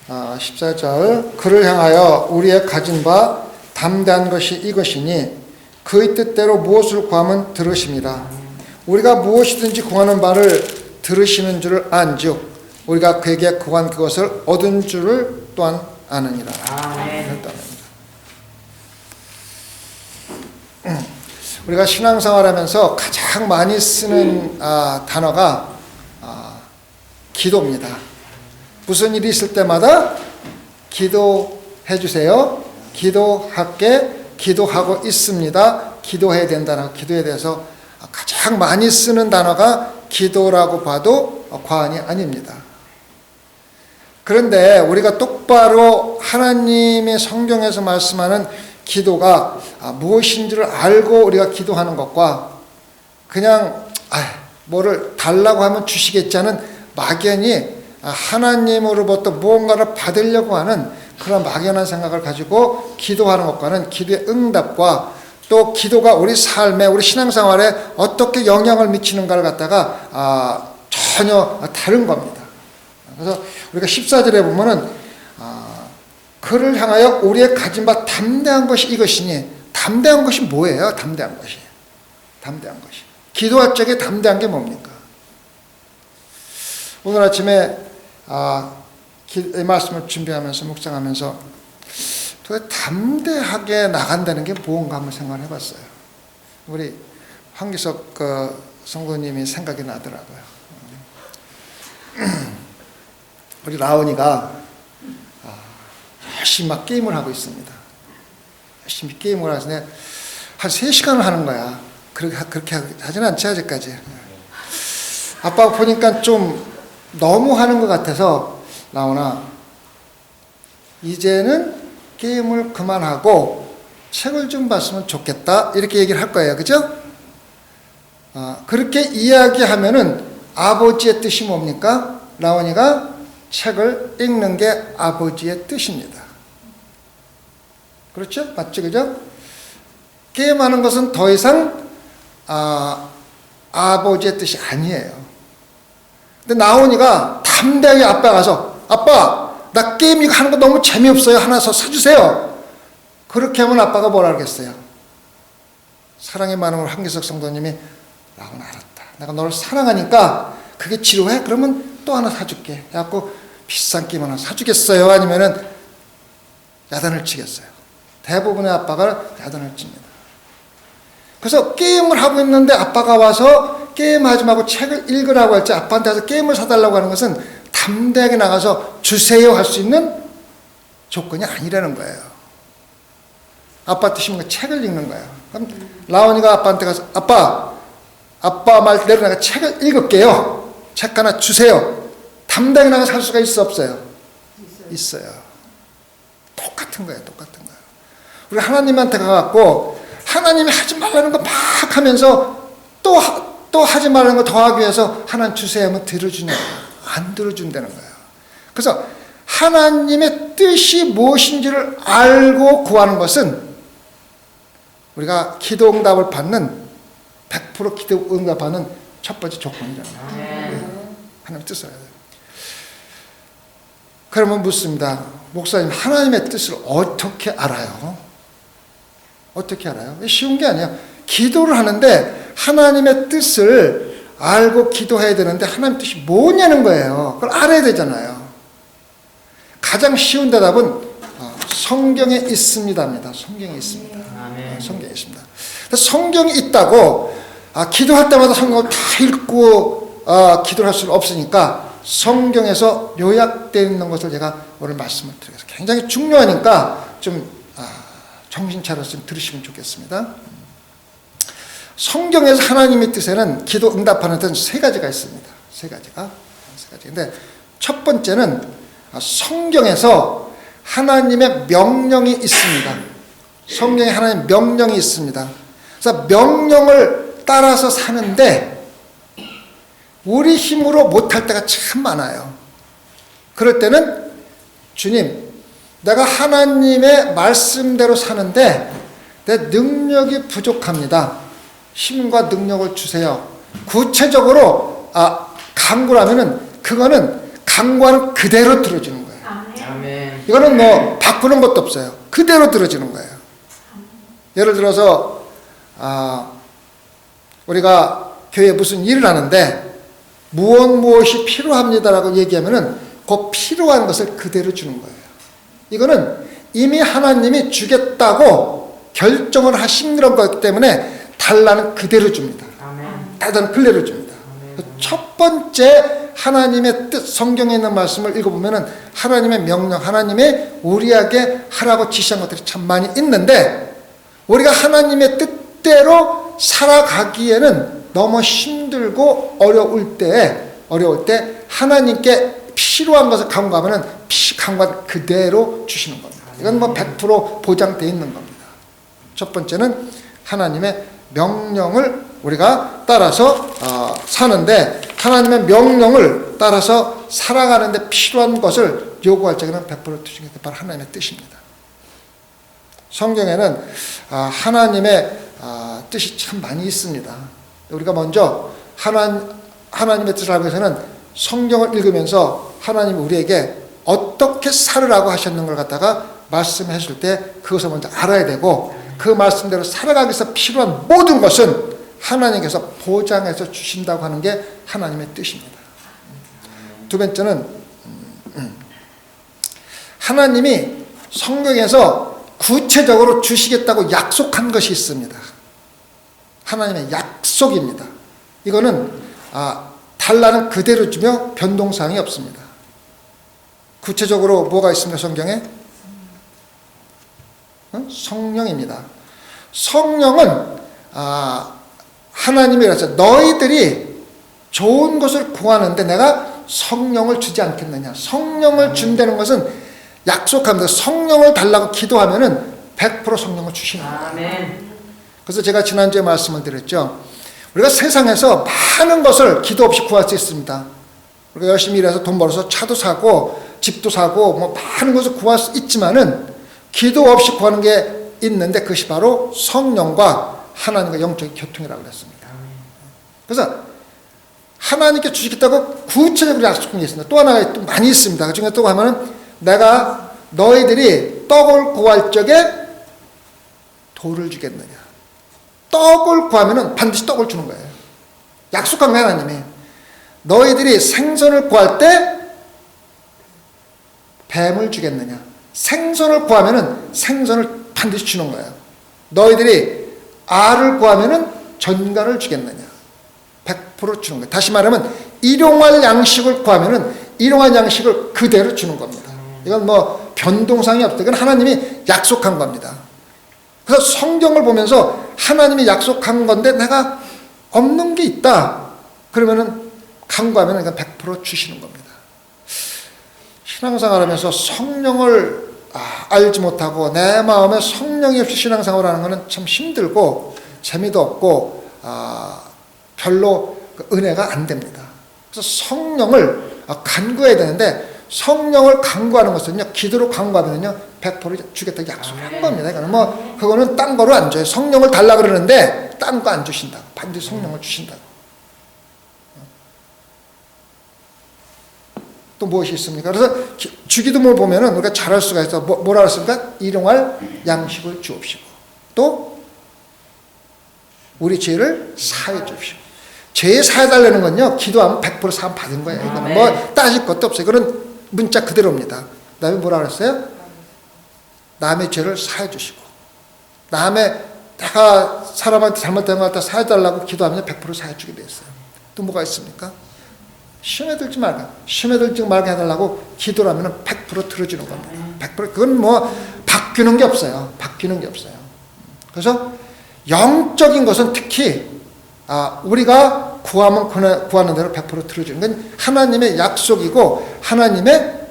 14절 그를 향하여 우리의 가진 바 담대한 것이 이것이니 그의 뜻대로 무엇을 구하면 들으심이라. 우리가 무엇이든지 구하는 바를 들으시는 줄을 안즉 우리가 그에게 구한 그것을 얻은 줄을 또한 아느니라. 우리가 신앙생활하면서 가장 많이 쓰는 단어가 기도입니다. 무슨 일이 있을 때마다 기도해 주세요. 기도할게. 기도하고 있습니다. 기도해야 된다는 기도에 대해서 가장 많이 쓰는 단어가 기도라고 봐도 과언이 아닙니다. 그런데 우리가 똑바로 하나님의 성경에서 말씀하는 기도가 무엇인지를 알고 우리가 기도하는 것과 그냥 뭐를 달라고 하면 주시겠지 하는 막연히 하나님으로부터 무언가를 받으려고 하는 그런 막연한 생각을 가지고 기도하는 것과는 기도의 응답과 또 기도가 우리 삶에 우리 신앙생활에 어떻게 영향을 미치는가를 갖다가 전혀 다른 겁니다. 그래서 우리가 14절에 보면은 그를 향하여 우리의 가진 바 담대한 것이 이것이니 담대한 것이 뭐예요? 담대한 것이 기도할 적에 담대한 게 뭡니까? 오늘 아침에 이 말씀을 준비하면서 묵상하면서 도대체 담대하게 나간다는 게 뭔가 한번 생각을 해봤어요. 우리 황기석 성도님이 생각이 나더라고요. 우리 라온이가 열심히 막 게임을 하고 있습니다. 열심히 게임을 하는데 한 3시간을 하는 거야. 그렇게 하진 않지 아직까지. 아빠가 보니까 좀 너무 하는 것 같아서 라온아 이제는 게임을 그만하고 책을 좀 봤으면 좋겠다 이렇게 얘기를 할 거예요. 그죠? 그렇게 이야기하면은 아버지의 뜻이 뭡니까? 라온이가 책을 읽는 게 아버지의 뜻입니다. 그렇죠? 맞죠? 그죠? 게임하는 것은 더 이상 아버지의 뜻이 아니에요. 근데 나온이가 담대하게 아빠 가서 아빠 나 게임 이거 하는 거 너무 재미없어요. 하나 사주세요. 그렇게 하면 아빠가 뭐라 하겠어요? 사랑의 마음으로 한기석 성도님이 라고 알았다. 내가 너를 사랑하니까 그게 지루해? 그러면 또 하나 사줄게. 그래갖고 비싼 게임 하나 사주겠어요? 아니면은 야단을 치겠어요? 대부분의 아빠가 야단을 칩니다. 그래서 게임을 하고 있는데 아빠가 와서 게임하지 말고 책을 읽으라고 할지 아빠한테 와서 게임을 사달라고 하는 것은 담대하게 나가서 주세요 할 수 있는 조건이 아니라는 거예요. 아빠 뜻이 뭔가 책을 읽는 거예요. 그럼 라온이가 아빠한테 가서 아빠 말대로 내가 책을 읽을게요. 책 하나 주세요. 담대하게 나가서 할 수가 있어 없어요? 있어요. 똑같은 거예요. 우리 하나님한테 가갖고 하나님이 하지 말라는 거 막 하면서 또 하지 말라는 거 더 하기 위해서 하나님 주세요 하면 들어주냐? 안 들어준다는 거예요. 그래서 하나님의 뜻이 무엇인지를 알고 구하는 것은 우리가 기도 응답을 받는 100% 기도 응답하는 첫 번째 조건이잖아요. 하나님의 뜻을 알아야 돼요. 그러면 묻습니다. 목사님, 하나님의 뜻을 어떻게 알아요? 어떻게 알아요? 쉬운 게 아니에요. 기도를 하는데 하나님의 뜻을 알고 기도해야 되는데 하나님의 뜻이 뭐냐는 거예요. 그걸 알아야 되잖아요. 가장 쉬운 대답은 성경에 있습니다입니다. 성경에 있습니다. 성경에 있습니다. 성경이 있다고 기도할 때마다 성경을 다 읽고 기도를 할 수는 없으니까 성경에서 요약되어 있는 것을 제가 오늘 말씀을 드리겠습니다. 굉장히 중요하니까 좀 정신 차려서 좀 들으시면 좋겠습니다. 성경에서 하나님의 뜻에는 기도 응답하는 뜻은 3가지가 있습니다. 3가지가. 근데 첫 번째는 성경에서 하나님의 명령이 있습니다. 성경에 하나님의 명령이 있습니다. 그래서 명령을 따라서 사는데 우리 힘으로 못할 때가 참 많아요. 그럴 때는 주님, 내가 하나님의 말씀대로 사는데 내 능력이 부족합니다. 힘과 능력을 주세요. 구체적으로 강구를 하면은 그거는 간구하는 그대로 들어주는 거예요. 아멘. 이거는 뭐 바꾸는 것도 없어요. 그대로 들어주는 거예요. 예를 들어서 우리가 교회에 무슨 일을 하는데 무엇이 필요합니다라고 얘기하면은 그 필요한 것을 그대로 주는 거예요. 이거는 이미 하나님이 주겠다고 결정을 하신 그런 거기 때문에 달라는 그대로 줍니다. 달라는 그대로 줍니다. 첫 번째 하나님의 뜻, 성경에 있는 말씀을 읽어보면은 하나님의 명령, 하나님의 우리에게 하라고 지시한 것들이 참 많이 있는데 우리가 하나님의 뜻대로 살아가기에는 너무 힘들고 어려울 때 하나님께 필요한 것을 간구하면은 간구한 그대로 주시는 겁니다. 이건 뭐 100% 보장되어 있는 겁니다. 첫 번째는 하나님의 명령을 우리가 따라서 사는데 하나님의 명령을 따라서 살아가는데 필요한 것을 요구할 적에는 100% 주시는 게 바로 하나님의 뜻입니다. 성경에는 하나님의 뜻이 참 많이 있습니다. 우리가 먼저 하나님의 뜻을 알기 위해서는 성경을 읽으면서 하나님이 우리에게 어떻게 살으라고 하셨는 걸 갖다가 말씀해 줄 때 그것을 먼저 알아야 되고 그 말씀대로 살아가기 위해서 필요한 모든 것은 하나님께서 보장해서 주신다고 하는 게 하나님의 뜻입니다. 두 번째는 하나님이 성경에서 구체적으로 주시겠다고 약속한 것이 있습니다. 하나님의 약속입니다. 이거는 달라는 그대로 주며 변동사항이 없습니다. 구체적으로 뭐가 있습니까? 성경에? 성령입니다. 성령은 하나님이 그랬어요. 너희들이 좋은 것을 구하는데 내가 성령을 주지 않겠느냐. 성령을 준다는 것은 약속합니다. 성령을 달라고 기도하면은 100% 성령을 주시는 거예요. 아멘. 그래서 제가 지난주에 말씀을 드렸죠. 우리가 세상에서 많은 것을 기도 없이 구할 수 있습니다. 우리가 열심히 일해서 돈 벌어서 차도 사고 집도 사고 뭐 많은 것을 구할 수 있지만은 기도 없이 구하는 게 있는데 그것이 바로 성령과 하나님과 영적인 교통이라고 그랬습니다. 그래서 하나님께 주시겠다고 구체적으로 약속한 게 있습니다. 또 하나가 또 많이 있습니다. 그 중에 또 하면은 내가 너희들이 떡을 구할 적에 돌을 주겠느냐. 떡을 구하면은 반드시 떡을 주는 거예요. 약속한 거예요, 하나님이. 너희들이 생선을 구할 때 뱀을 주겠느냐. 생선을 구하면은 생선을 반드시 주는 거예요. 너희들이 알을 구하면은 전갈을 주겠느냐. 100% 주는 거예요. 다시 말하면 일용할 양식을 구하면은 일용할 양식을 그대로 주는 겁니다. 이건 뭐 변동상이 없다. 이건 하나님이 약속한 겁니다. 그래서 성경을 보면서 하나님이 약속한 건데 내가 없는 게 있다. 그러면은 간구하면 이건 100% 주시는 겁니다. 신앙생활 하면서 성령을 알지 못하고 내 마음에 성령이 없이 신앙생활을 하는 것은 참 힘들고 재미도 없고 별로 은혜가 안 됩니다. 그래서 성령을 간구해야 되는데 성령을 간구하는 것은요, 기도로 간구하면요 100% 주겠다고 약속한 겁니다. 이거는 뭐 그거는 딴 거로 안 줘요. 성령을 달라 그러는데 딴 거 안 주신다고. 반드시 성령을 주신다고. 또 무엇이 있습니까? 그래서 주기도문을 보면은 우리가 잘할 수가 있어. 뭐라 그랬습니까? 일용할 양식을 주옵시고 또 우리 죄를 사해 주옵시고. 죄 사해달라는 건요, 기도하면 100% 사함 받은 거예요. 이거는 뭐 따질 것도 없어요. 이거는 문자 그대로입니다. 그 다음에 뭐라 그랬어요? 남의 죄를 사해 주시고. 남의 내가 사람한테 잘못된 것 같다 사해달라고 기도하면 100% 사해 주게 돼 있어요. 또 뭐가 있습니까? 시험에 들지 말고, 시험에 들지 말게 해달라고 기도를 하면 100% 들어주는 겁니다. 100%. 그건 뭐 바뀌는 게 없어요. 바뀌는 게 없어요. 그래서 영적인 것은 특히 우리가 구하는 대로 100% 들어주는 건 하나님의 약속이고 하나님의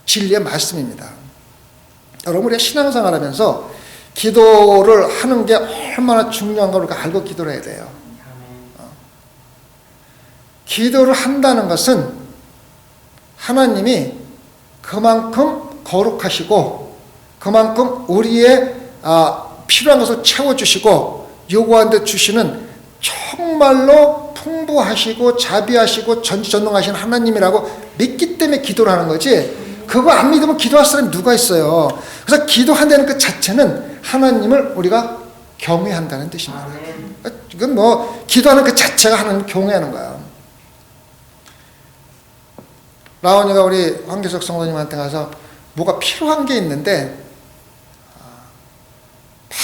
진리의 말씀입니다. 여러분, 우리가 신앙생활 하면서 기도를 하는 게 얼마나 중요한 걸 우리가 알고 기도를 해야 돼요. 기도를 한다는 것은 하나님이 그만큼 거룩하시고 그만큼 우리의 필요한 것을 채워주시고 요구하는 데 주시는 정말로 풍부하시고 자비하시고 전지전능하신 하나님이라고 믿기 때문에 기도를 하는 거지, 그거 안 믿으면 기도할 사람이 누가 있어요. 그래서 기도한다는 그 자체는 하나님을 우리가 경외한다는 뜻입니다. 이건 뭐 기도하는 그 자체가 하나님을 경외하는 거야. 라온이가 우리 황교석 성도님한테 가서 뭐가 필요한 게 있는데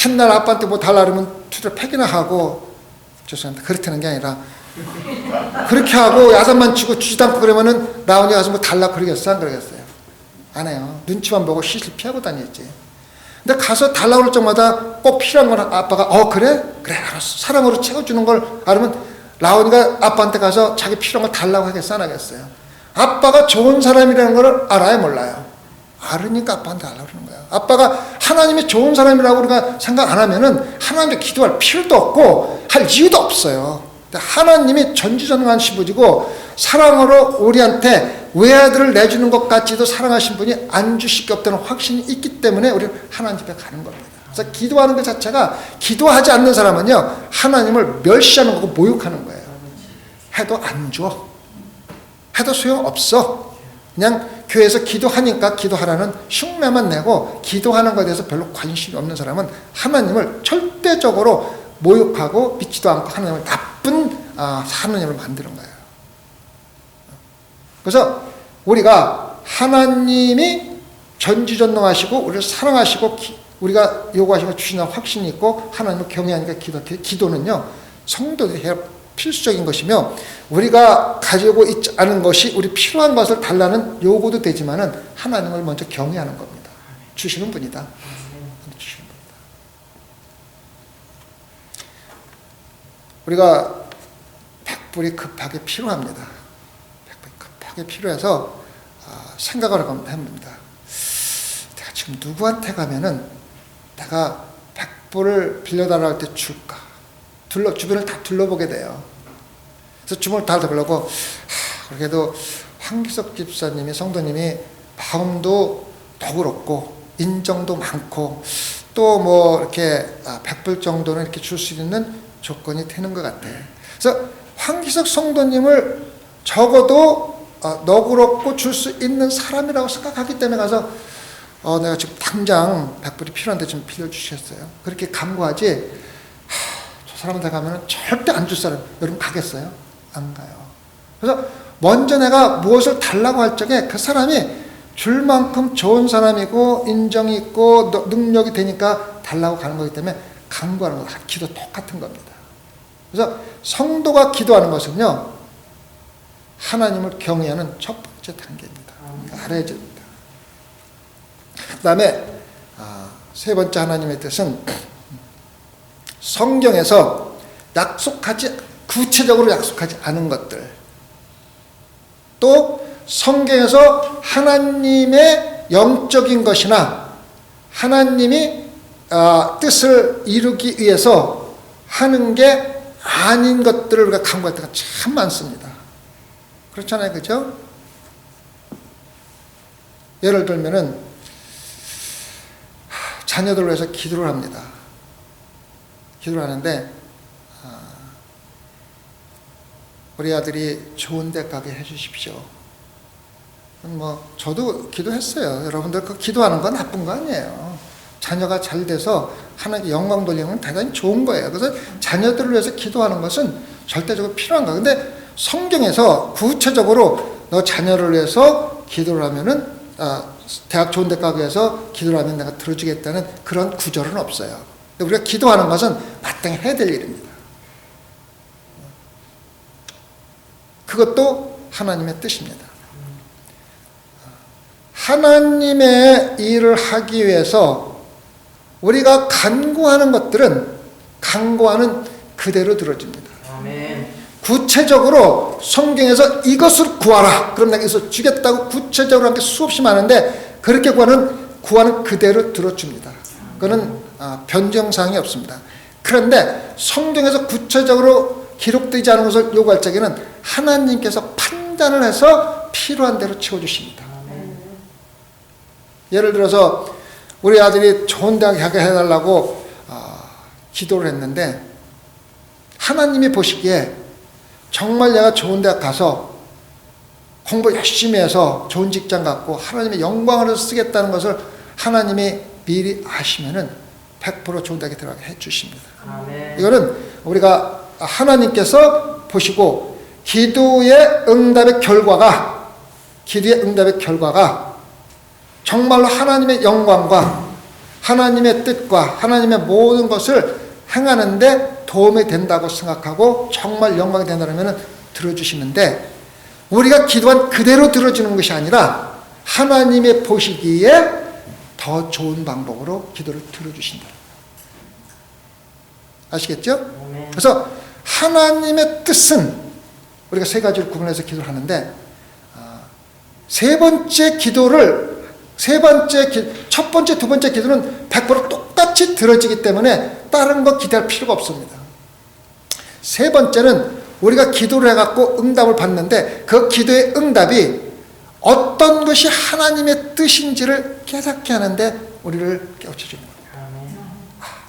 맨날 아빠한테 뭐 달라 그러면 투자 팩이나 하고, 죄송합니다, 그렇다는 게 아니라 그렇게 하고 야단만 치고 주지도 않고 그러면은 라온이가 가서 뭐 달라 그러겠어, 안 그러겠어요? 안 해요. 눈치만 보고 시실 피하고 다니지. 근데 가서 달라고 할 적마다 꼭 필요한 건 아빠가 그래? 그래 알았어, 사랑으로 채워주는 걸 알면 라온이가 아빠한테 가서 자기 필요한 걸 달라고 하겠어, 안 하겠어요? 아빠가 좋은 사람이라는 걸 알아요, 몰라요? 알으니까 아빠한테 달라고 그러는 거야. 아빠가 하나님이 좋은 사람이라고 우리가 생각 안 하면은 하나님께 기도할 필요도 없고 할 이유도 없어요. 하나님이 전지전능한 시부지고 사랑으로 우리한테 외아들을 내주는 것 같지도 사랑하신 분이 안 주실 게 없다는 확신이 있기 때문에 우리는 하나님 집에 가는 겁니다. 그래서 기도하는 것 자체가, 기도하지 않는 사람은요 하나님을 멸시하는 거고 모욕하는 거예요. 해도 안 줘, 해도 소용없어. 그냥 교회에서 기도하니까 기도하라는 흉내만 내고 기도하는 것에 대해서 별로 관심이 없는 사람은 하나님을 절대적으로 모욕하고 믿지도 않고 하나님을 나쁜 하나님을 만드는 거예요. 그래서 우리가 하나님이 전지전능하시고 우리를 사랑하시고 우리가 요구하시고 주시는 확신이 있고 하나님을 경외하니까 기도는요 성도들이 해야 필수적인 것이며, 우리가 가지고 있지 않은 것이 우리 필요한 것을 달라는 요구도 되지만은 하나님을 먼저 경외하는 겁니다. 주시는 분이다. 주시는 분이다. 우리가 백불이 급하게 필요합니다. 백불이 급하게 필요해서 생각을 합니다. 내가 지금 누구한테 가면은 내가 백불을 빌려달라고 할 때 줄까? 주변을 다 둘러보게 돼요. 그래서 주변을 다 둘러보고 그래도 황기석 집사님이, 성도님이 마음도 너그럽고 인정도 많고 또 뭐 이렇게 100불 정도는 이렇게 줄 수 있는 조건이 되는 것 같아. 그래서 황기석 성도님을 적어도 너그럽고 줄 수 있는 사람이라고 생각하기 때문에 가서 내가 지금 당장 100불이 필요한데 좀 빌려주시겠어요? 그렇게 간구하지, 저 사람한테 가면 절대 안 줄 사람, 여러분 가겠어요? 안 가요. 그래서 먼저 내가 무엇을 달라고 할 적에 그 사람이 줄 만큼 좋은 사람이고 인정이 있고 능력이 되니까 달라고 가는 거기 때문에 간구하는 거, 기도 똑같은 겁니다. 그래서 성도가 기도하는 것은요 하나님을 경외하는 첫 번째 단계입니다. 알아야 됩니다. 그 다음에 세 번째 하나님의 뜻은 성경에서 구체적으로 약속하지 않은 것들, 또 성경에서 하나님의 영적인 것이나 하나님이 뜻을 이루기 위해서 하는 게 아닌 것들을 우리가 간구할 때가 참 많습니다. 그렇잖아요, 그죠? 예를 들면은 자녀들을 위해서 기도를 합니다. 기도를 하는데 우리 아들이 좋은 데 가게 해주십시오. 뭐 저도 기도했어요. 여러분들 그 기도하는 건 나쁜 거 아니에요. 자녀가 잘 돼서 하나님께 영광 돌리는 건 대단히 좋은 거예요. 그래서 자녀들을 위해서 기도하는 것은 절대적으로 필요한 거예요. 근데 성경에서 구체적으로 너 자녀를 위해서 기도를 하면은 대학 좋은 데 가기 위해서 기도를 하면 내가 들어주겠다는 그런 구절은 없어요. 근데 우리가 기도하는 것은 마땅히 해야 될 일입니다. 그것도 하나님의 뜻입니다. 하나님의 일을 하기 위해서 우리가 간구하는 것들은 간구하는 그대로 들어집니다. 아멘. 구체적으로 성경에서 이것을 구하라, 그럼 내가 이것을 주겠다고 구체적으로 한 게 수없이 많은데 그렇게 구하는 그대로 들어줍니다. 그거는 변경사항이 없습니다. 그런데 성경에서 구체적으로 기록되지 않은 것을 요구할 적에는 하나님께서 판단을 해서 필요한 대로 채워주십니다. 예를 들어서 우리 아들이 좋은 대학 가게 해달라고 기도를 했는데 하나님이 보시기에 정말 내가 좋은 대학 가서 공부 열심히 해서 좋은 직장 갖고 하나님의 영광을 위해서 쓰겠다는 것을 하나님이 미리 아시면은 100% 좋은 대학에 들어가게 해주십니다. 아멘. 이거는 우리가 하나님께서 보시고 기도의 응답의 결과가 정말로 하나님의 영광과 하나님의 뜻과 하나님의 모든 것을 행하는데 도움이 된다고 생각하고 정말 영광이 된다면 들어주시는데, 우리가 기도한 그대로 들어주는 것이 아니라 하나님의 보시기에 더 좋은 방법으로 기도를 들어주신다. 아시겠죠? 그래서 하나님의 뜻은 우리가 세 가지를 구분해서 기도를 하는데, 첫 번째, 두 번째 기도는 100% 똑같이 들어지기 때문에 다른 거 기대할 필요가 없습니다. 세 번째는 우리가 기도를 해갖고 응답을 받는데 그 기도의 응답이 어떤 것이 하나님의 뜻인지를 깨닫게 하는데 우리를 깨우쳐주는 겁니다.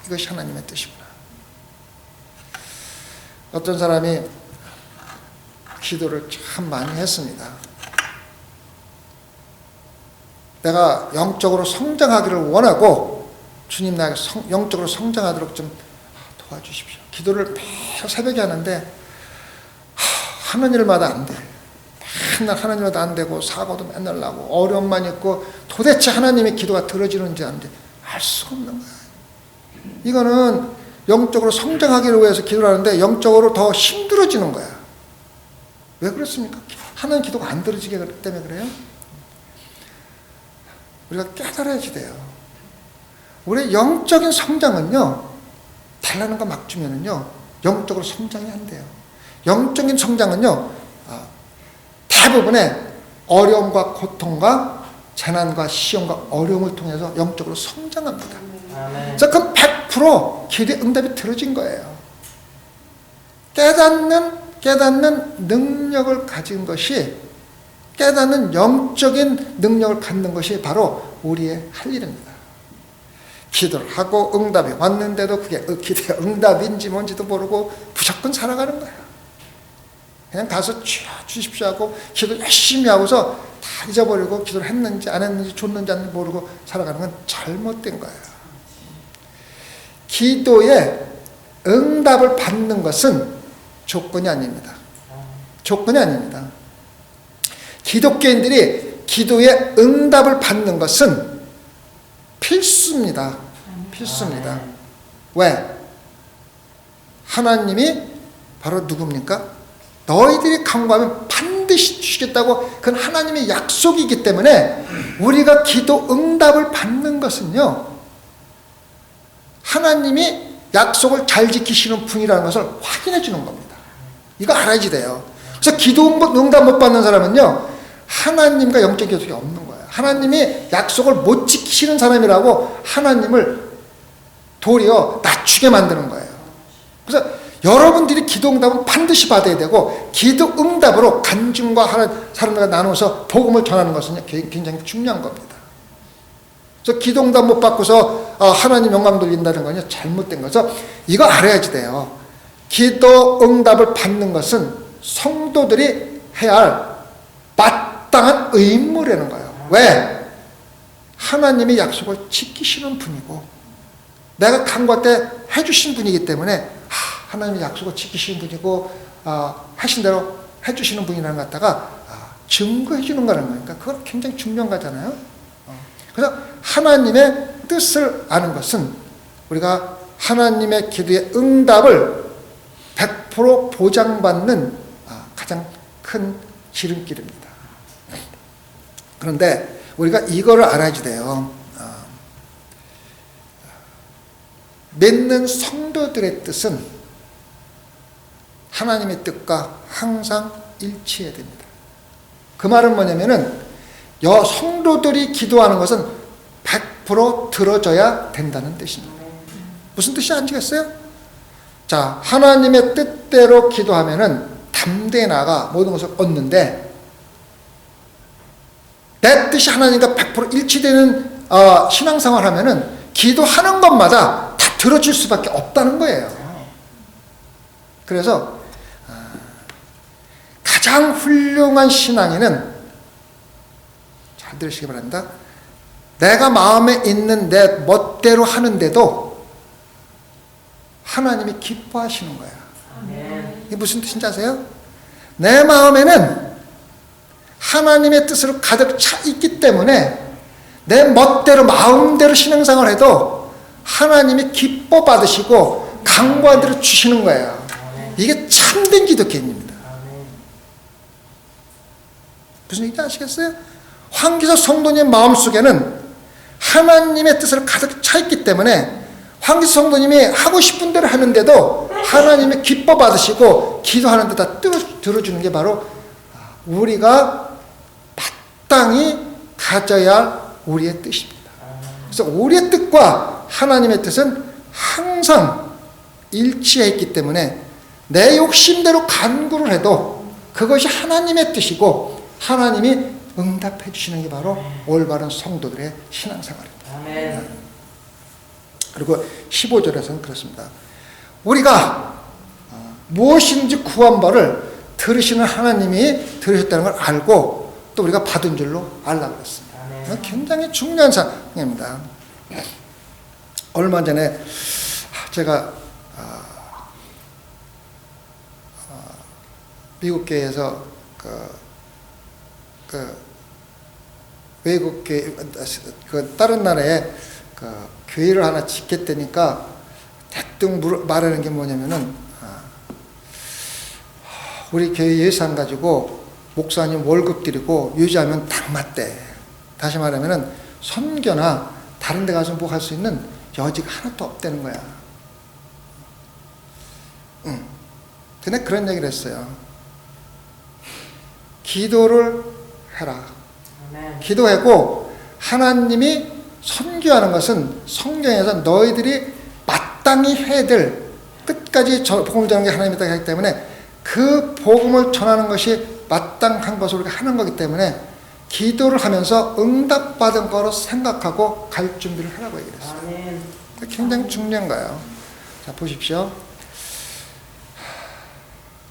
이것이 하나님의 뜻이구나. 어떤 사람이 기도를 참 많이 했습니다. 내가 영적으로 성장하기를 원하고 주님 나에게 영적으로 성장하도록 좀 도와주십시오. 기도를 매일 새벽에 하는데 하는 일마다 안 돼. 맨날 하는 일마다 안 되고 사고도 맨날 나고 어려움만 있고 도대체 하나님의 기도가 들어지는지 안 돼. 알 수가 없는 거야. 이거는 영적으로 성장하기를 위해서 기도를 하는데 영적으로 더 힘들어지는 거야. 왜 그렇습니까? 하나님 기도가 안 들어지기 때문에 그래요? 우리가 깨달아야지 돼요. 우리의 영적인 성장은요, 달라는 거 막 주면은요, 영적으로 성장이 안 돼요. 영적인 성장은요, 대부분의 어려움과 고통과 재난과 시험과 어려움을 통해서 영적으로 성장합니다. 그래서 그건 100% 기도의 응답이 들어진 거예요. 깨닫는 능력을 가진 것이, 깨닫는 영적인 능력을 갖는 것이 바로 우리의 할 일입니다. 기도를 하고 응답이 왔는데도 그게 기도의 응답인지 뭔지도 모르고 무조건 살아가는 거예요. 그냥 가서 주십시오 하고 기도 열심히 하고서 다 잊어버리고 기도를 했는지 안 했는지 줬는지 안 했는지 모르고 살아가는 건 잘못된 거예요. 기도에 응답을 받는 것은 조건이 아닙니다. 조건이 아닙니다. 기독교인들이 기도에 응답을 받는 것은 필수입니다. 필수입니다. 왜? 하나님이 바로 누굽니까? 너희들이 간구하면 반드시 주시겠다고, 그건 하나님의 약속이기 때문에 우리가 기도 응답을 받는 것은요, 하나님이 약속을 잘 지키시는 분이라는 것을 확인해 주는 겁니다. 이거 알아야지 돼요. 그래서 기도 응답 못 받는 사람은요, 하나님과 영적 교섭이 없는 거예요. 하나님이 약속을 못 지키시는 사람이라고 하나님을 도리어 낮추게 만드는 거예요. 그래서 여러분들이 기도 응답은 반드시 받아야 되고, 기도 응답으로 간증과 사람들과 나눠서 복음을 전하는 것은 굉장히 중요한 겁니다. 그래서 기도 응답 못 받고서 하나님 영광 돌린다는 건 잘못된 거죠. 이거 알아야지 돼요. 기도 응답을 받는 것은 성도들이 해야 할 마땅한 의무라는 거예요. 왜? 하나님의 약속을 지키시는 분이고, 내가 간구할 때 해주신 분이기 때문에 하나님의 약속을 지키시는 분이고, 하신 대로 해주시는 분이라는 것 갖다가 증거해 주는 거라는 거니까 그건 굉장히 중요한 거잖아요. 그래서 하나님의 뜻을 아는 것은 우리가 하나님의 기도의 응답을 100% 보장받는 가장 큰 지름길입니다. 그런데 우리가 이거를 알아야지 돼요. 믿는 성도들의 뜻은 하나님의 뜻과 항상 일치해야 됩니다. 그 말은 뭐냐면은 성도들이 기도하는 것은 100% 들어져야 된다는 뜻입니다. 무슨 뜻이 아시겠어요? 자, 하나님의 뜻대로 기도하면은 담대히 나아가 모든 것을 얻는데, 내 뜻이 하나님과 100% 일치되는 신앙생활을 하면은 기도하는 것마다 다 들어줄 수밖에 없다는 거예요. 그래서 가장 훌륭한 신앙인은, 잘 들으시기 바랍니다. 내가 마음에 있는 내 멋대로 하는데도 하나님이 기뻐하시는 거야. 이게 무슨 뜻인지 아세요? 내 마음에는 하나님의 뜻으로 가득 차 있기 때문에 내 멋대로 마음대로 신앙생활을 해도 하나님이 기뻐 받으시고 강구한 대로 주시는 거예요. 이게 참된 기독교인입니다. 무슨 얘기인지 아시겠어요? 황기석 성도님 마음속에는 하나님의 뜻으로 가득 차 있기 때문에 황기석 성도님이 하고 싶은 대로 하는데도 하나님이 기뻐 받으시고 기도하는 데다 들어주는 게 바로 우리가 마땅히 가져야 할 우리의 뜻입니다. 그래서 우리의 뜻과 하나님의 뜻은 항상 일치해 있기 때문에 내 욕심대로 간구를 해도 그것이 하나님의 뜻이고 하나님이 응답해 주시는 게 바로 올바른 성도들의 신앙생활입니다. 아멘. 그리고 15절에서는 그렇습니다. 우리가 무엇인지 구한 바를 들으시는 하나님이 들으셨다는 걸 알고 또 우리가 받은 줄로 알라고 그랬습니다. 아멘. 굉장히 중요한 사항입니다. 얼마 전에 제가 미국 교회에서 외국 교회, 다른 나라에 교회를 하나 짓겠다니까 대뜸 말하는 게 뭐냐면은 우리 교회 예산 가지고 목사님 월급 드리고 유지하면 딱 맞대. 다시 말하면은 선교나 다른 데 가서 뭐 할 수 있는 여지가 하나도 없다는 거야. 근데 그런 얘기를 했어요. 기도를 해라. 기도하고 하나님이 선교하는 것은 성경에서 너희들이 마땅히 해야 될 끝까지 복음을 전하는 게 하나님이 하기 때문에 그 복음을 전하는 것이 마땅한 것을 우리가 하는 거기 때문에 기도를 하면서 응답받은 거로 생각하고 갈 준비를 하라고 얘기를 했어요. 굉장히 중요한 거예요. 자, 보십시오.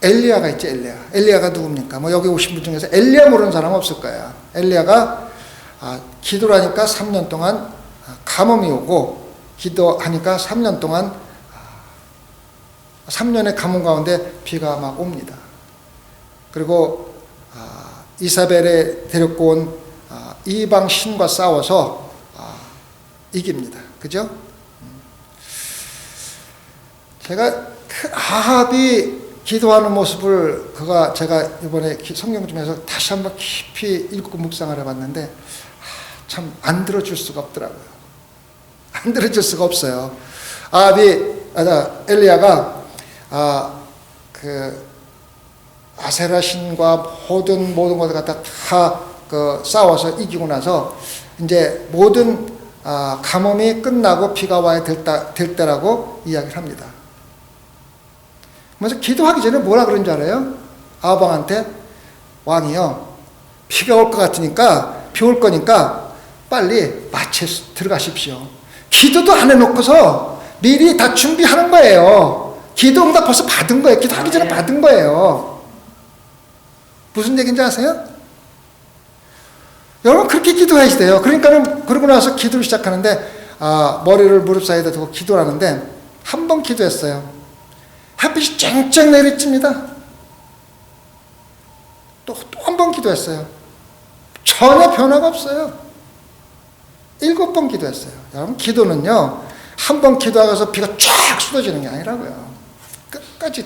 엘리야가 있죠, 엘리야. 엘리야가 누굽니까? 뭐 여기 오신 분 중에서 엘리야 모르는 사람 없을 거야. 엘리야가 기도를 하니까 3년 동안 가뭄이 오고 기도하니까 3년 동안 3년의 가뭄 가운데 비가 막 옵니다. 그리고 이사벨에 데리고 온 이방 신과 싸워서 이깁니다. 그죠? 제가 아합이 기도하는 모습을 제가 이번에 성경 중에서 다시 한번 깊이 읽고 묵상을 해봤는데 참 안 들어줄 수가 없더라고요. 안 들어줄 수가 없어요. 엘리야가 아세라 신과 모든 것을 갖다 다 싸워서 이기고 나서 이제 모든 가뭄이 끝나고 비가 와야 될 때라고 이야기를 합니다. 그래서 기도하기 전에 뭐라 그런 줄 알아요? 아방한테 왕이요, 비가 올 것 같으니까 비 올 거니까 빨리 마치에 들어가십시오. 기도도 안 해놓고서 미리 다 준비하는 거예요. 기도 응답 벌써 받은 거예요. 기도하기 전에 받은 거예요. 무슨 얘기인지 아세요? 여러분 그렇게 기도해야 돼요. 그러고 나서 기도를 시작하는데 머리를 무릎 사이에다 두고 기도를 하는데 한 번 기도했어요. 햇빛이 쨍쨍 내리칩니다. 또 한 번 기도했어요. 전혀 변화가 없어요. 7번 기도했어요. 여러분 기도는요, 한 번 기도하고서 비가 쫙 쏟아지는 게 아니라고요. 끝까지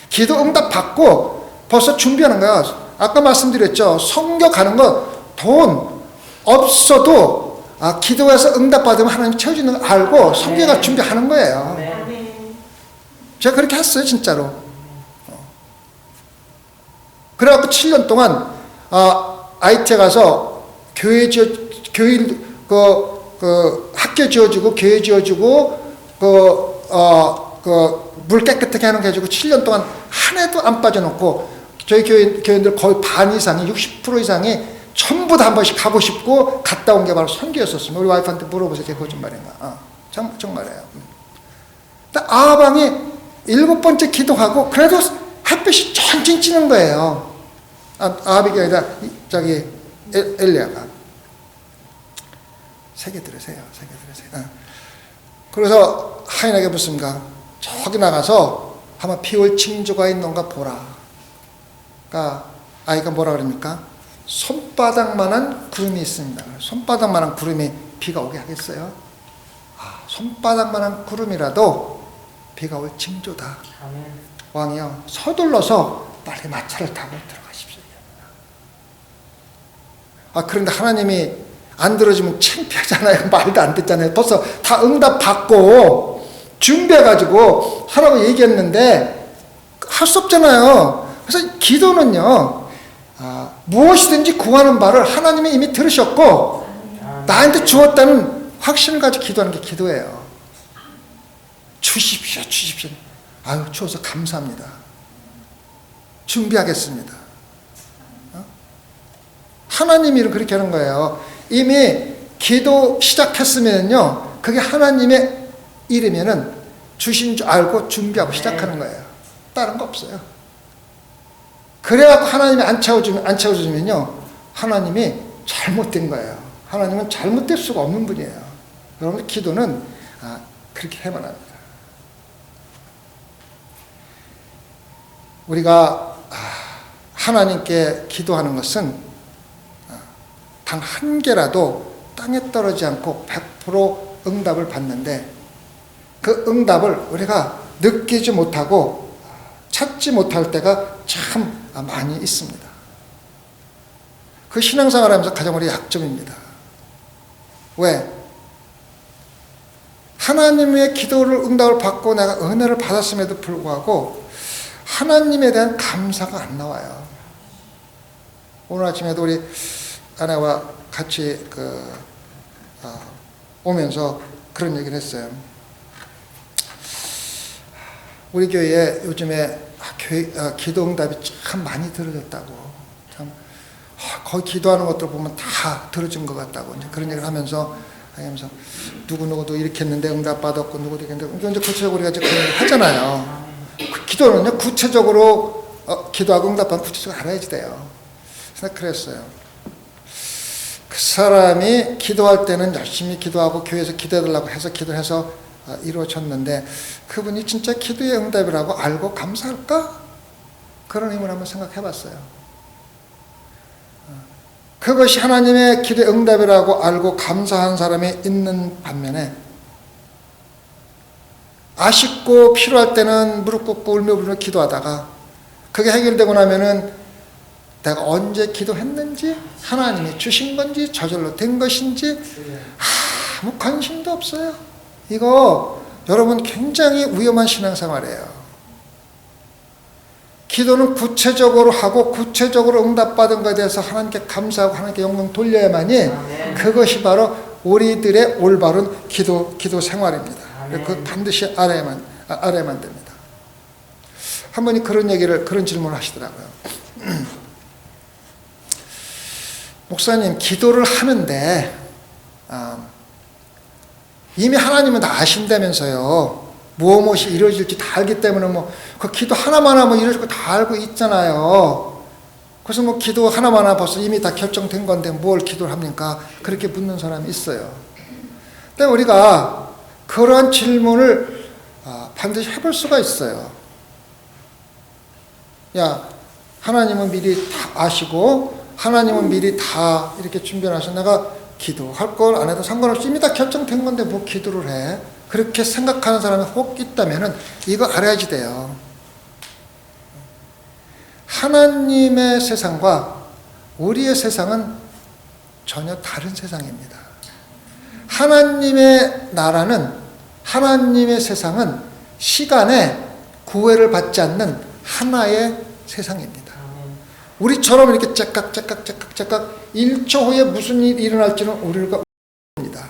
기도 응답 받고 벌써 준비하는 거야. 아까 말씀드렸죠. 선교 가는 거 돈 없어도 기도해서 응답 받으면 하나님 채워주는 거 알고 선교가 준비하는 거예요. 제가 그렇게 했어요, 진짜로. 그래갖고 7년 동안 IT에 가서 학교 지어주고 교회 지어주고 물 깨끗하게 하는 거 해주고 7년 동안 한 해도 안 빠져놓고 저희 교인들 거의 반 이상이 60% 이상이 전부 다 한 번씩 가고 싶고 갔다 온 게 바로 선교였었습니다. 우리 와이프한테 물어보세요. 제가 거짓말인가? 정말이에요. 아방이 7번째 기도하고 그래도 햇빛이 쨍쨍 찌는 거예요. 아합이 아니라 엘리야가. 세게 들으세요. 그래서 하인에게 묻습니다. 저기 나가서 한번 비올 징조가 있는가 보라. 그러니까 아이가 뭐라 그럽니까? 손바닥만한 구름이 있습니다. 손바닥만한 구름이 비가 오게 하겠어요? 손바닥만한 구름이라도 비가 올 징조다. 왕이요, 서둘러서 빨리 마차를 타고 들어가십시오. 그런데 하나님이 안 들어주면 창피하잖아요. 말도 안 듣잖아요. 벌써 다 응답 받고 준비해가지고 하라고 얘기했는데 할 수 없잖아요. 그래서 기도는요, 무엇이든지 구하는 바를 하나님이 이미 들으셨고 나한테 주었다는 확신을 가지고 기도하는 게 기도예요. 주십시오. 아유, 주어서 감사합니다. 준비하겠습니다. 하나님이 그렇게 하는 거예요. 이미 기도 시작했으면요, 그게 하나님의 일이면은 주신 줄 알고 준비하고 시작하는 거예요. 다른 거 없어요. 그래갖고 하나님이 안 채워주면요, 하나님이 잘못된 거예요. 하나님은 잘못될 수가 없는 분이에요. 여러분, 기도는 그렇게 해만 합니다. 우리가 하나님께 기도하는 것은 단 한 개라도 땅에 떨어지지 않고 100% 응답을 받는데, 그 응답을 우리가 느끼지 못하고 찾지 못할 때가 참 많이 있습니다. 그 신앙생활 하면서 가장 우리 약점입니다. 왜? 하나님의 기도를 응답을 받고 내가 은혜를 받았음에도 불구하고 하나님에 대한 감사가 안 나와요. 오늘 아침에도 우리 아내와 같이 오면서 그런 얘기를 했어요. 우리 교회에 요즘에 기도 응답이 참 많이 들어졌다고. 참 거의 기도하는 것들 보면 다 들어진 것 같다고 이제 그런 얘기를 하면서 누구누구도 이렇게 했는데 응답 받았고 누구도 이렇게 했는데, 이제 구체적으로 우리가 그런 얘기를 하잖아요. 기도는요, 구체적으로 기도하고 응답하면 구체적으로 알아야지 돼요. 그래서 그랬어요. 그 사람이 기도할 때는 열심히 기도하고 교회에서 기도해달라고 해서 기도해서 이루어졌는데 그분이 진짜 기도의 응답이라고 알고 감사할까? 그런 의문을 한번 생각해 봤어요. 그것이 하나님의 기도의 응답이라고 알고 감사한 사람이 있는 반면에, 아쉽고 필요할 때는 무릎 꿇고 울며 불며 기도하다가 그게 해결되고 나면은 내가 언제 기도했는지, 하나님이 주신 건지 저절로 된 것인지 아무 관심도 없어요. 이거 여러분 굉장히 위험한 신앙생활이에요. 기도는 구체적으로 하고 구체적으로 응답받은 것에 대해서 하나님께 감사하고 하나님께 영광 돌려야만이 그것이 바로 우리들의 올바른 기도 생활입니다. 그 반드시 알아야만 됩니다. 한 분이 그런 질문을 하시더라고요. 목사님, 기도를 하는데 이미 하나님은 다 아신다면서요. 무엇이 이루어질지 다 알기 때문에 그 기도 하나만 하면 이루어질 거 다 알고 있잖아요. 그래서 기도 하나만 하면 벌써 이미 다 결정된 건데 뭘 기도를 합니까? 그렇게 묻는 사람이 있어요. 근데 우리가 그러한 질문을 반드시 해볼 수가 있어요. 하나님은 미리 다 아시고 하나님은 미리 다 이렇게 준비하셔서 내가 기도할 걸 안 해도 상관없이 이미 다 결정된 건데 뭐 기도를 해? 그렇게 생각하는 사람이 혹 있다면은 이거 알아야지 돼요. 하나님의 세상과 우리의 세상은 전혀 다른 세상입니다. 하나님의 나라는, 하나님의 세상은 시간에 구애를 받지 않는 하나의 세상입니다. 우리처럼 이렇게 째깍 1초 후에 무슨 일이 일어날지는 우리가 모릅니다.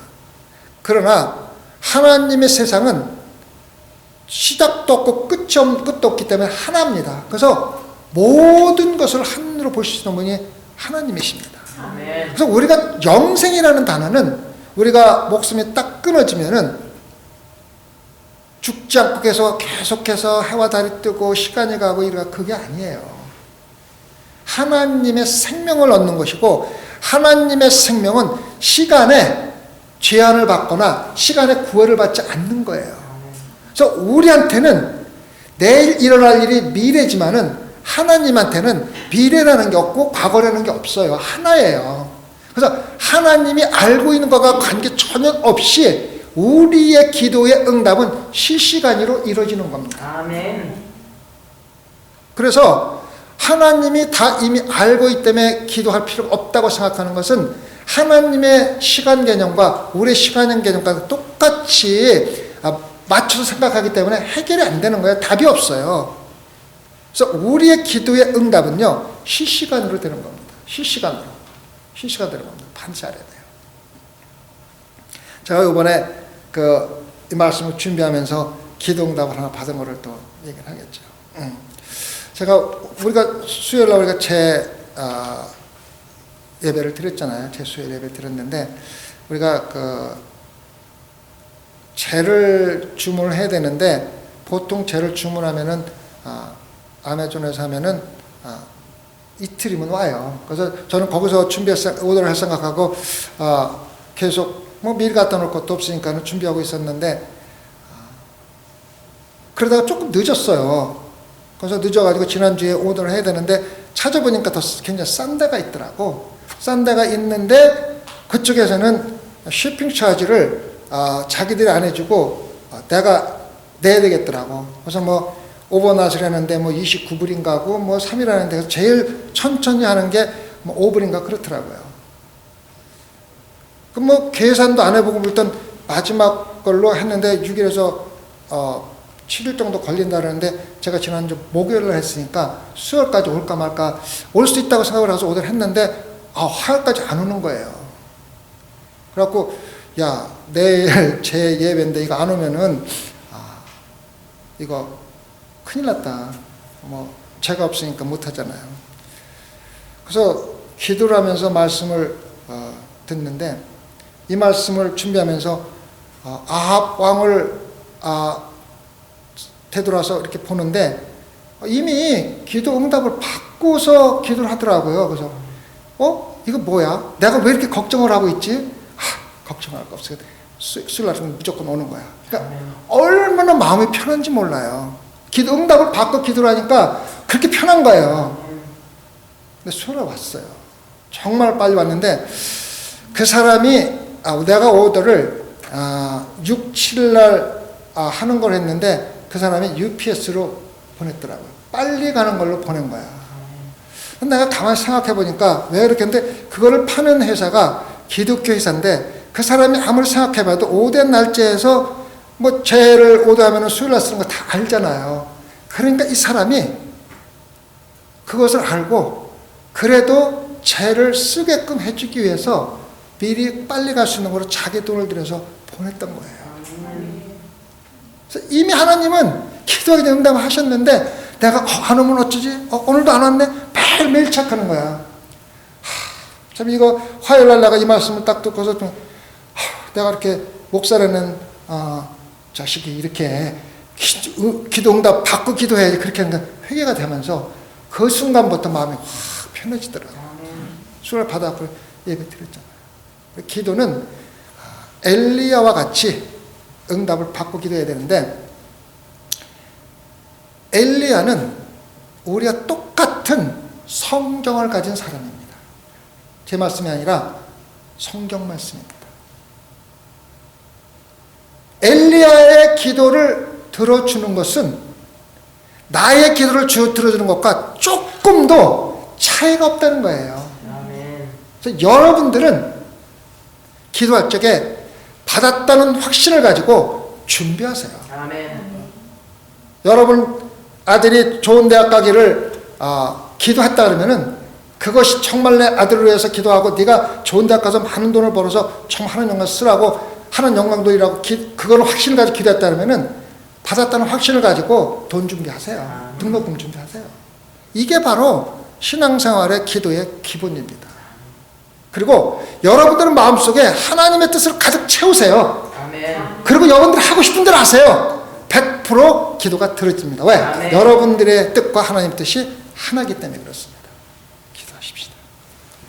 그러나 하나님의 세상은 시작도 없고 끝도 없기 때문에 하나입니다. 그래서 모든 것을 한으로 보실 수 있는 분이 하나님이십니다. 그래서 우리가 영생이라는 단어는 우리가 목숨이 딱 끊어지면은 죽지 않고 계속해서 해와 달이 뜨고 시간이 가고 이러가 그게 아니에요. 하나님의 생명을 얻는 것이고 하나님의 생명은 시간에 제한을 받거나 시간에 구애를 받지 않는 거예요. 그래서 우리한테는 내일 일어날 일이 미래지만은 하나님한테는 미래라는 게 없고 과거라는 게 없어요. 하나예요. 그래서 하나님이 알고 있는 것과 관계 전혀 없이 우리의 기도의 응답은 실시간으로 이루어지는 겁니다. 아멘. 그래서 하나님이 다 이미 알고 있기 때문에 기도할 필요가 없다고 생각하는 것은 하나님의 시간 개념과 우리의 시간 개념과 똑같이 맞춰서 생각하기 때문에 해결이 안 되는 거예요. 답이 없어요. 그래서 우리의 기도의 응답은요, 실시간으로 되는 겁니다. 실시간으로 되는 겁니다. 반드시 알아야 돼요. 제가 이번에 이 말씀을 준비하면서 기도 응답을 하나 받은 거를 또 얘기를 하겠죠. 우리가 수요일 날 우리가 예배를 드렸잖아요. 수요일 예배 드렸는데 우리가 제를 주문을 해야 되는데 보통 제를 주문하면은 아마존에서 하면은 이틀이면 와요. 그래서 저는 거기서 오더를 할 생각하고 계속 미리 갖다 놓을 것도 없으니까 준비하고 있었는데 그러다가 조금 늦었어요. 그래서 늦어가지고 지난주에 오더를 해야 되는데 찾아보니까 더 굉장히 싼 데가 있더라고. 싼 데가 있는데 그쪽에서는 쇼핑 차지를 자기들이 안 해주고 내가 내야 되겠더라고. 그래서 오버낫을 했는데 29불인가 하고 3일 하는데 제일 천천히 하는 게 5불인가 그렇더라고요. 계산도 안 해보고 일단 마지막 걸로 했는데 6일에서 7일 정도 걸린다 그러는데 제가 지난주 목요일날 했으니까 수요일까지 올까 말까 올 수 있다고 생각을 해서 오늘 했는데 화요일까지 안 오는 거예요. 그래갖고 야 내일 제 예배인데 이거 안 오면은 이거 큰일 났다. 제가 없으니까 못 하잖아요. 그래서 기도를 하면서 말씀을 듣는데 이 말씀을 준비하면서 아합 왕을 되돌아서 이렇게 보는데 이미 기도 응답을 받고서 기도를 하더라고요. 그래서 이거 뭐야? 내가 왜 이렇게 걱정을 하고 있지? 걱정할 거 없어요. 수요일 날은 무조건 오는 거야. 그러니까 얼마나 마음이 편한지 몰라요. 기도 응답을 받고 기도를 하니까 그렇게 편한 거예요. 근데 수요일에 왔어요. 정말 빨리 왔는데 그 사람이 내가 오더를 6, 7날 하는 걸 했는데 그 사람이 UPS로 보냈더라고요. 빨리 가는 걸로 보낸 거야. 내가 가만히 생각해 보니까 왜 이렇게 했는데 그거를 파는 회사가 기독교 회사인데 그 사람이 아무리 생각해 봐도 오대 날짜에서 제를 오더하면 수요일 날 쓰는 거 다 알잖아요. 그러니까 이 사람이 그것을 알고 그래도 제를 쓰게끔 해주기 위해서 미리 빨리 갈 수 있는 거로 자기 돈을 들여서 보냈던 거예요. 그래서 이미 하나님은 기도하기 전에 응답을 하셨는데 내가 안 오면 어쩌지? 오늘도 안 왔네? 매일매일 착하는 거야. 참 이거 화요일 날 내가 이 말씀을 딱 듣고서 내가 이렇게 목사라는 자식이 이렇게 기도 응답 받고 기도해야지 그렇게 하니까 회개가 되면서 그 순간부터 마음이 확 편해지더라고요. 수요일 받아갖고 예배 드렸잖아요. 기도는 엘리야와 같이 응답을 받고 기도해야 되는데 엘리야는 우리가 똑같은 성경을 가진 사람입니다. 제 말씀이 아니라 성경 말씀입니다. 엘리야의 기도를 들어주는 것은 나의 기도를 들어주는 것과 조금도 차이가 없다는 거예요. 그래서 여러분들은 기도할 적에 받았다는 확신을 가지고 준비하세요. 아멘. 여러분 아들이 좋은 대학 가기를 기도했다 그러면은 그것이 정말 내 아들을 위해서 기도하고 네가 좋은 대학 가서 많은 돈을 벌어서 정말 하는 영광 쓰라고 하는 영광도 일하고 그거를 확신을 가지고 기도했다 그러면은 받았다는 확신을 가지고 돈 준비하세요. 등록금 준비하세요. 이게 바로 신앙생활의 기도의 기본입니다. 그리고 여러분들은 마음속에 하나님의 뜻을 가득 채우세요. 아멘. 그리고 여러분들이 하고 싶은 대로 하세요. 100% 기도가 들어집니다. 왜? 아멘. 여러분들의 뜻과 하나님 뜻이 하나이기 때문에 그렇습니다.